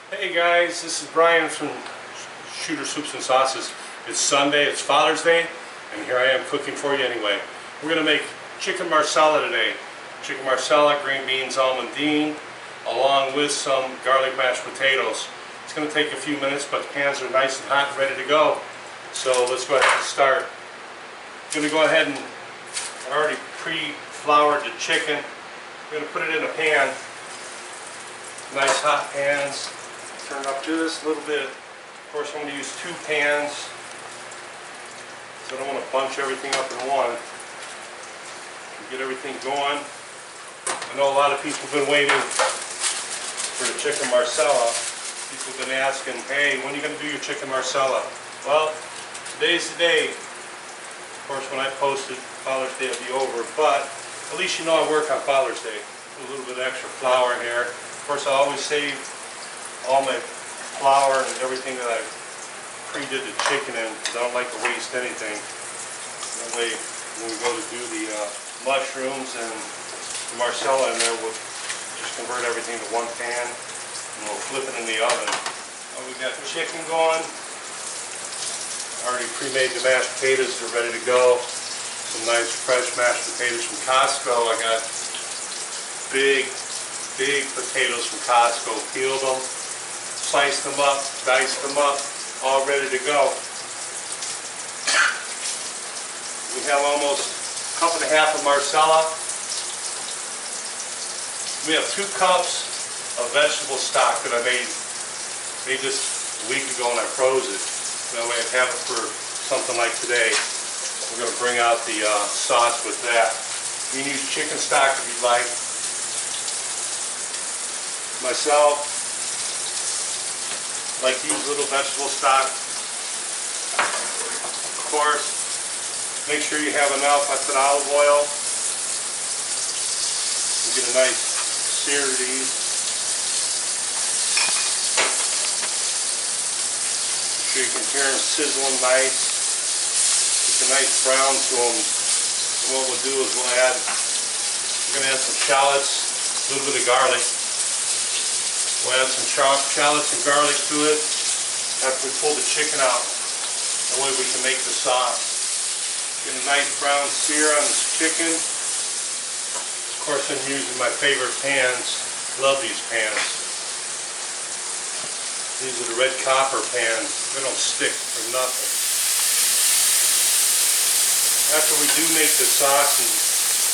Hey guys, this is Brian from Shooter Soups and Sauces. It's Sunday, it's Father's Day, and here I am cooking for you anyway. We're going to make chicken marsala today. Chicken marsala, green beans, almondine, along with some garlic mashed potatoes. It's going to take a few minutes, but the pans are nice and hot and ready to go. So let's go ahead and start. I'm going to go ahead and I already pre-floured the chicken. I'm going to put it in a pan. Nice hot pans. Turn it up just a little bit. Of course, I'm going to use two pans, so I don't want to bunch everything up in one. Get everything going. I know a lot of people have been waiting for the chicken marsala. People have been asking, hey, when are you going to do your chicken marsala? Well, today's the day. Of course, when I post it, Father's Day will be over, but at least you know I work on Father's Day. Put a little bit of extra flour here. Of course, I always save all my flour and everything that I pre-did the chicken in, because I don't like to waste anything. That way, when we go to do the mushrooms and the marsala in there, we'll just convert everything to one pan and we'll flip it in the oven. We got chicken going. Already pre-made the mashed potatoes, they're ready to go. Some nice fresh mashed potatoes from Costco. I got big potatoes from Costco. Peeled them, sliced them up, diced them up, all ready to go. We have almost a cup and a half of marsala. We have 2 cups of vegetable stock that I made this a week ago and I froze it. That way I have it for something like today. We're going to bring out the sauce with that. You can use chicken stock if you'd like. Myself, like to use little vegetable stock. Of course, make sure you have enough. I put olive oil. You get a nice sear of these. Make sure you can hear them sizzling nice. Get a nice brown to them. And what we'll do is we're going to add some shallots, a little bit of garlic. We'll add some shallots and garlic to it after we pull the chicken out. That way we can make the sauce. Get a nice brown sear on this chicken. Of course, I'm using my favorite pans. Love these pans. These are the red copper pans. They don't stick for nothing. After we do make the sauce and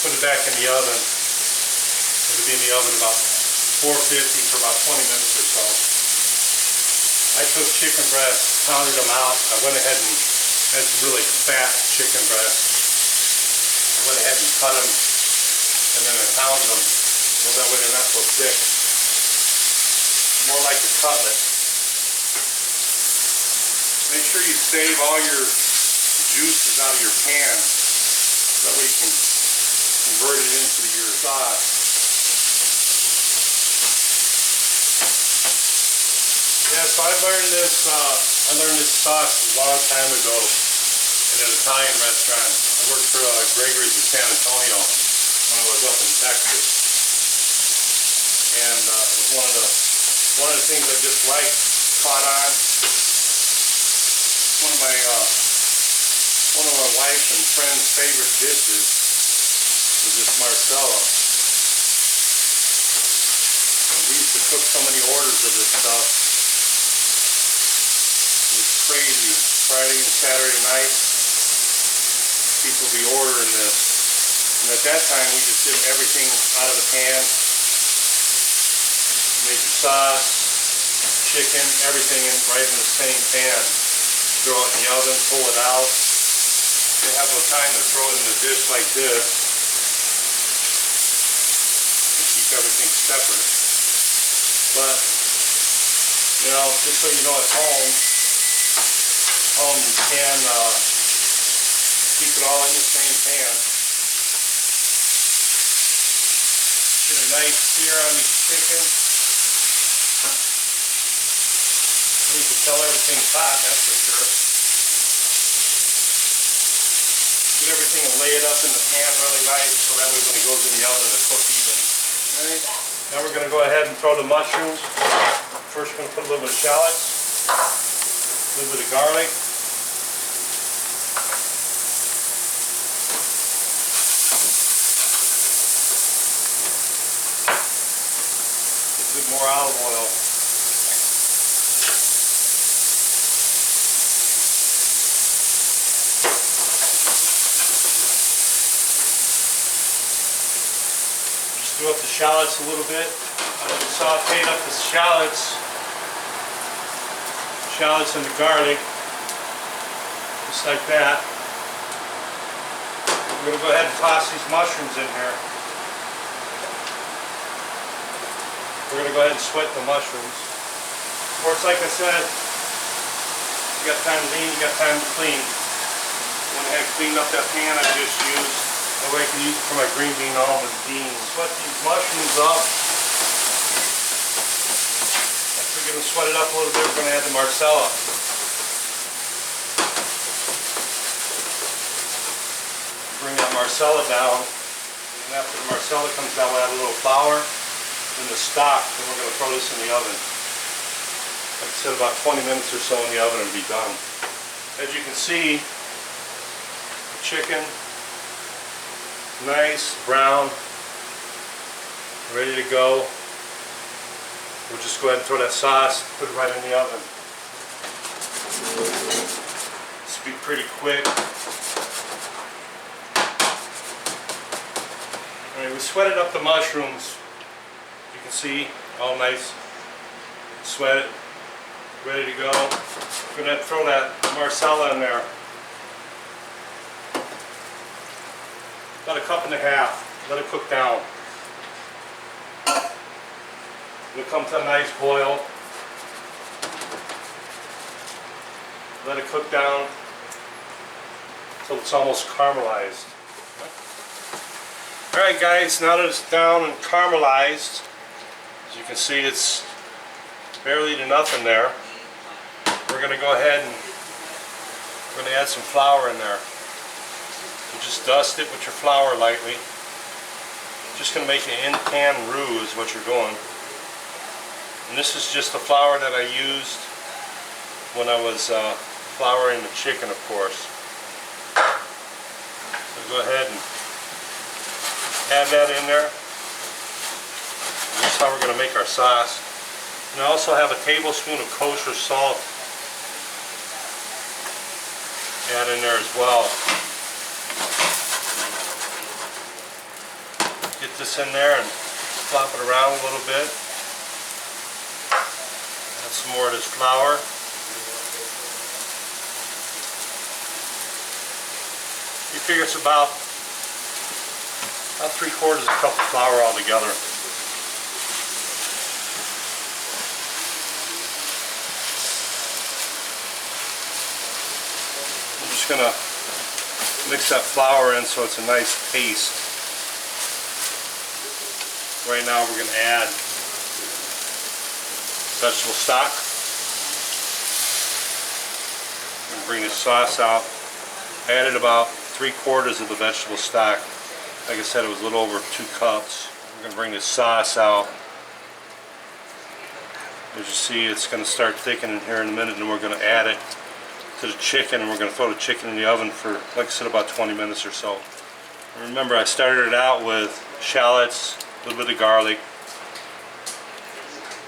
put it back in the oven, it'll be in the oven about 450 for about 20 minutes or so. I took chicken breasts, pounded them out. I went ahead and had some really fat chicken breasts. I went ahead and cut them and then I pounded them so that way they're not so thick. More like a cutlet. Make sure you save all your juices out of your pan. That way you can convert it into your sauce. Yeah, so I learned this sauce a long time ago in an Italian restaurant. I worked for Gregory's in San Antonio when I was up in Texas. And it was one of the things I just liked, caught on. One of my wife's and friends' favorite dishes was this marsala. And we used to cook so many orders of this stuff. It's crazy. Friday and Saturday nights, people be ordering this. And at that time, we just did everything out of the pan. Made the sauce, chicken, everything right in the same pan. Throw it in the oven, pull it out. They have no time to throw it in a dish like this. And keep everything separate. But, you know, just so you know at home you can keep it all in the same pan. Get a nice sear on these chicken. You can tell everything's hot, that's for sure. Get everything and lay it up in the pan really nice so that way when it goes in the oven it'll cook even. Alright, now we're going to go ahead and throw the mushrooms. First we're going to put a little bit of shallots, a little bit of garlic. A bit more olive oil. Do up the shallots a little bit. Sauteed up the shallots and the garlic, just like that. We're going to go ahead and toss these mushrooms in here. We're going to go ahead and sweat the mushrooms. Of course, like I said, you got time to lean, you got time to clean. Went ahead and cleaned up that pan I just used. That way I can use it for my green bean almond beans. Sweat these mushrooms up. Next we're going to sweat it up a little bit. We're going to add the Marsala. Bring that Marsala down. And after the Marsala comes down, we'll add a little flour and the stock. Then we're going to throw this in the oven. Like I said, about 20 minutes or so in the oven and be done. As you can see, the chicken, nice, brown, ready to go. We'll just go ahead and throw that sauce, put it right in the oven. This will be pretty quick. Alright, we sweated up the mushrooms. You can see, all nice, sweated, ready to go. We're going to throw that Marsala in there. About a cup and a half. Let it cook down. It'll come to a nice boil. Let it cook down until it's almost caramelized. Alright guys, now that it's down and caramelized, as you can see it's barely to nothing there. We're going to go ahead and we're going to add some flour in there. Just dust it with your flour lightly. Just going to make an in-pan roux is what you're doing. And this is just the flour that I used when I was flouring the chicken, of course. So go ahead and add that in there. And this is how we're going to make our sauce. And I also have a tablespoon of kosher salt. Add in there as well. Get this in there and flop it around a little bit. Add some more of this flour. You figure it's about 3/4 cup of flour altogether. I'm just going to mix that flour in so it's a nice paste. Right now we're going to add vegetable stock. I'm going to bring the sauce out. I added about 3/4 of the vegetable stock. Like I said, it was a little over 2 cups. We're going to bring the sauce out. As you see, it's going to start thickening here in a minute, and we're going to add it to the chicken, and we're going to throw the chicken in the oven for, like I said, about 20 minutes or so. And remember, I started it out with shallots, a little bit of garlic,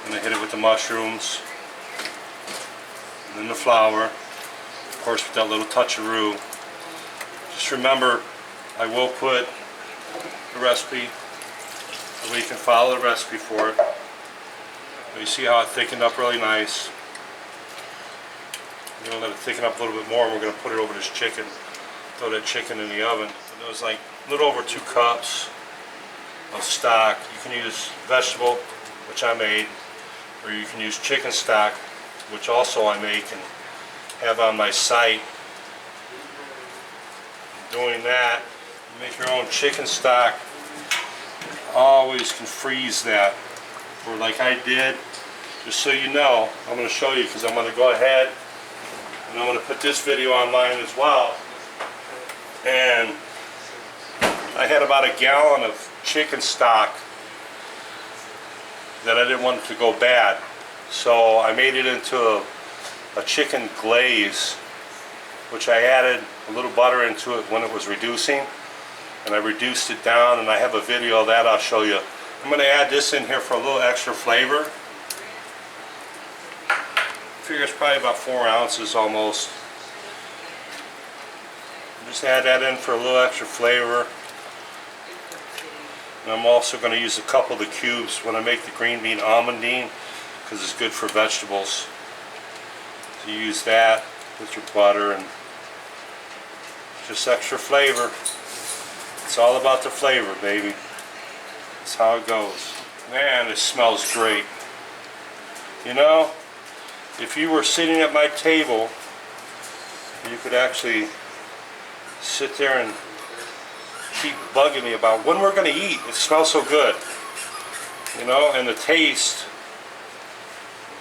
and I hit it with the mushrooms, and then the flour, of course with that little touch of roux. Just remember, I will put the recipe, so you can follow the recipe for it. But you see how it thickened up really nice. We're going to let it thicken up a little bit more, and we're going to put it over this chicken, throw that chicken in the oven. And it was like a little over 2 cups of stock. You can use vegetable, which I made, or you can use chicken stock, which also I make and have on my site. Doing that, you make your own chicken stock. Always can freeze that, or like I did. Just so you know, I'm going to show you, because I'm going to go ahead and I'm going to put this video online as well. And I had about a gallon of chicken stock that I didn't want it to go bad. So I made it into a chicken glaze, which I added a little butter into it when it was reducing, and I reduced it down, and I have a video of that I'll show you. I'm going to add this in here for a little extra flavor. I figure it's probably about 4 ounces almost. Just add that in for a little extra flavor. And I'm also going to use a couple of the cubes when I make the green bean almondine, because it's good for vegetables. So you use that with your butter and just extra flavor. It's all about the flavor, baby. That's how it goes. Man, it smells great. You know, if you were sitting at my table, you could actually sit there and keep bugging me about when we're going to eat. It smells so good. You know, and the taste,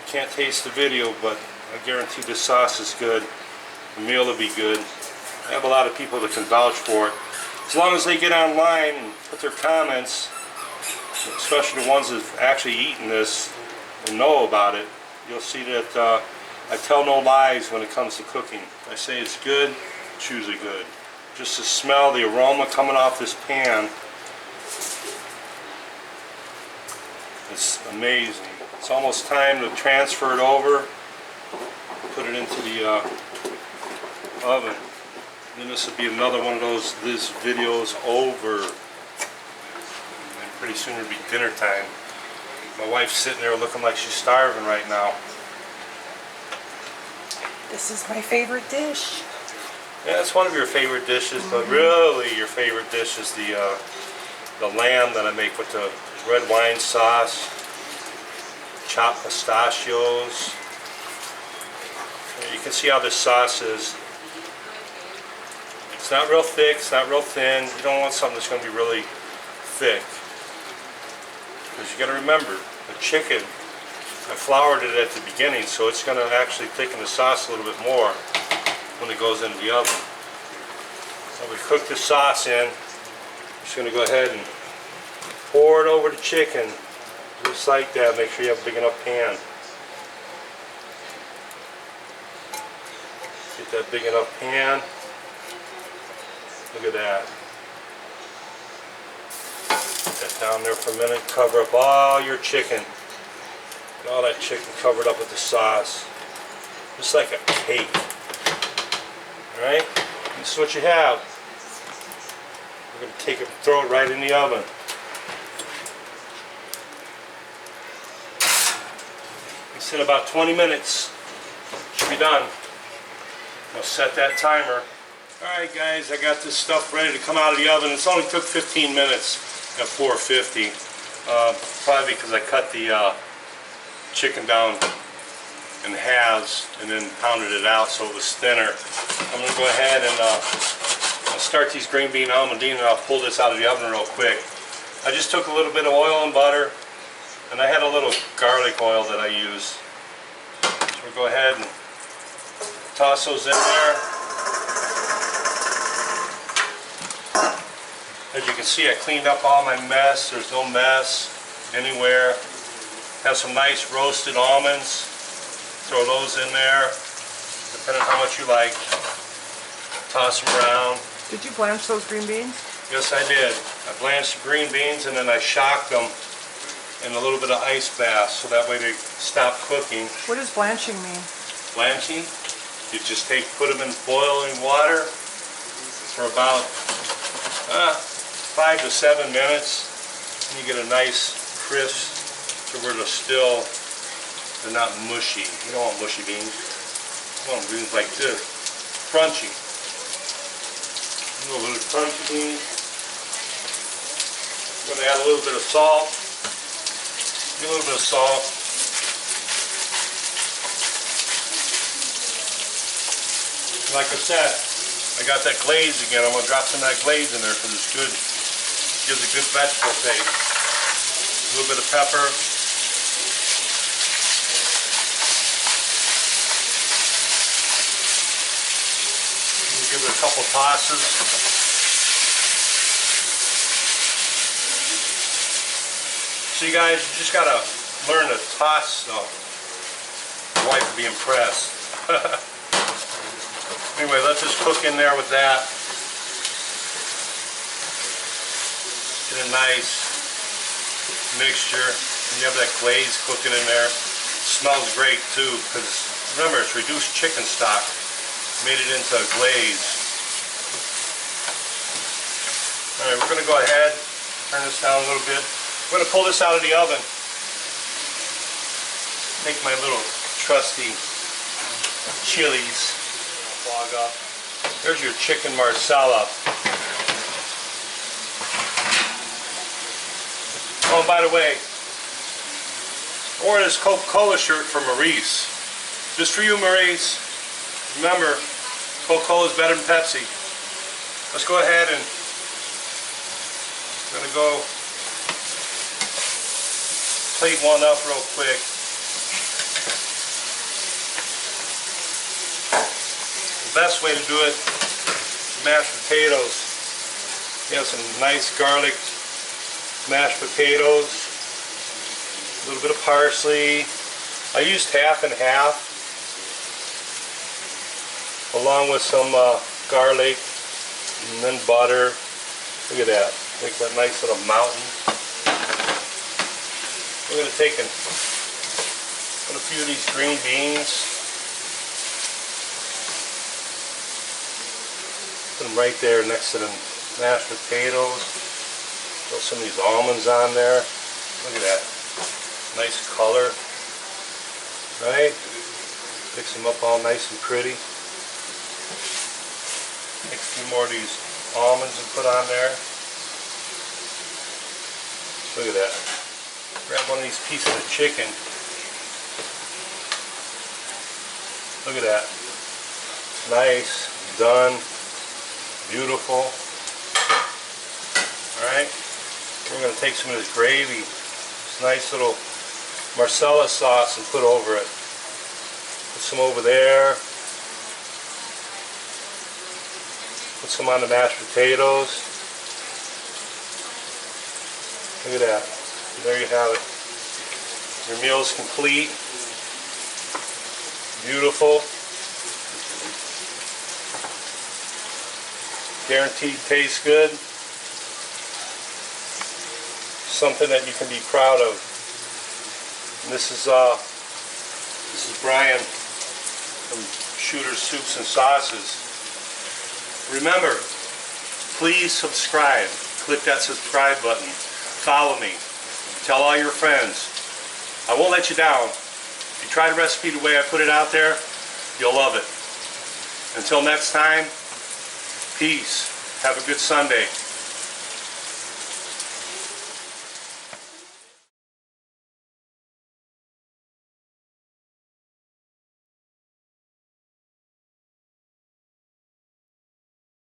you can't taste the video, but I guarantee this sauce is good. The meal will be good. I have a lot of people that can vouch for it. As long as they get online and put their comments, especially the ones that have actually eaten this and know about it, you'll see that I tell no lies when it comes to cooking. If I say it's good, it's usually good. Just to smell the aroma coming off this pan, it's amazing. It's almost time to transfer it over, put it into the oven. And then this will be another one of those, this video's over. And pretty soon it'll be dinner time. My wife's sitting there looking like she's starving right now. This is my favorite dish. Yeah, it's one of your favorite dishes, but really your favorite dish is the lamb that I make with the red wine sauce, chopped pistachios. You can see how this sauce is. It's not real thick, it's not real thin. You don't want something that's going to be really thick. Because you got to remember, the chicken, I floured it at the beginning, so it's going to actually thicken the sauce a little bit more when it goes into the oven. So we cook the sauce in. I'm just going to go ahead and pour it over the chicken, just like that. Make sure you have a big enough pan. Get that big enough pan. Look at that. Put that down there for a minute. Cover up all your chicken. Get all that chicken covered up with the sauce. Just like a cake. Alright? This is what you have. We're going to take it and throw it right in the oven. It's in about 20 minutes. Should be done. I'll set that timer. Alright guys, I got this stuff ready to come out of the oven. It's only took 15 minutes at 450. Probably because I cut the chicken down in halves and then pounded it out so it was thinner. I'm going to go ahead and I'll start these green bean almondine, and I'll pull this out of the oven real quick. I just took a little bit of oil and butter, and I had a little garlic oil that I use. So we'll go ahead and toss those in there. As you can see, I cleaned up all my mess. There's no mess anywhere. Have some nice roasted almonds. Throw those in there, depending on how much you like. Toss them around. Did you blanch those green beans? Yes, I did. I blanched the green beans and then I shocked them in a little bit of ice bath so that way they stop cooking. What does blanching mean? Blanching, you just put them in boiling water for about 5 to 7 minutes, and you get a nice crisp to where they're not mushy. You don't want mushy beans. You want beans like this, crunchy. A little bit of crunchy beans. I'm going to add a little bit of salt. A little bit of salt. Like I said, I got that glaze again. I'm going to drop some of that glaze in there because it's good. It gives a good vegetable taste. A little bit of pepper. Give it a couple tosses. So you guys, you just gotta learn to toss stuff. wife would be impressed. Anyway, let this cook in there with that. Get a nice mixture. And you have that glaze cooking in there. It smells great too, because remember, it's reduced chicken stock. Made it into a glaze. Alright, we're going to go ahead, turn this down a little bit. We're going to pull this out of the oven. Take my little trusty chilies. Log up. There's your chicken marsala. Oh, and by the way, I wore this Coca-Cola shirt for Maurice. Just for you, Maurice. Remember, Coca-Cola is better than Pepsi. Let's go ahead and we're going to go plate one up real quick. The best way to do it, mashed potatoes. You have some nice garlic mashed potatoes, a little bit of parsley. I used half and half, along with some garlic and then butter. Look at that. Make that nice little mountain. We're going to take and put a few of these green beans. Put them right there next to the mashed potatoes. Throw some of these almonds on there. Look at that. Nice color. Right? Mix them up all nice and pretty. Take a few more of these almonds and put on there. Look at that. Grab one of these pieces of chicken. Look at that. Nice. Done. Beautiful. Alright. We're going to take some of this gravy, this nice little Marsala sauce, and put over it. Put some over there. Put some on the mashed potatoes. Look at that. There you have it. Your meal is complete. Beautiful. Guaranteed tastes good. Something that you can be proud of. And this is Brian from Shooter's Soups and Sauces. Remember, please subscribe. Click that subscribe button. Follow me. Tell all your friends. I won't let you down. If you try the recipe the way I put it out there, you'll love it. Until next time, peace. Have a good Sunday.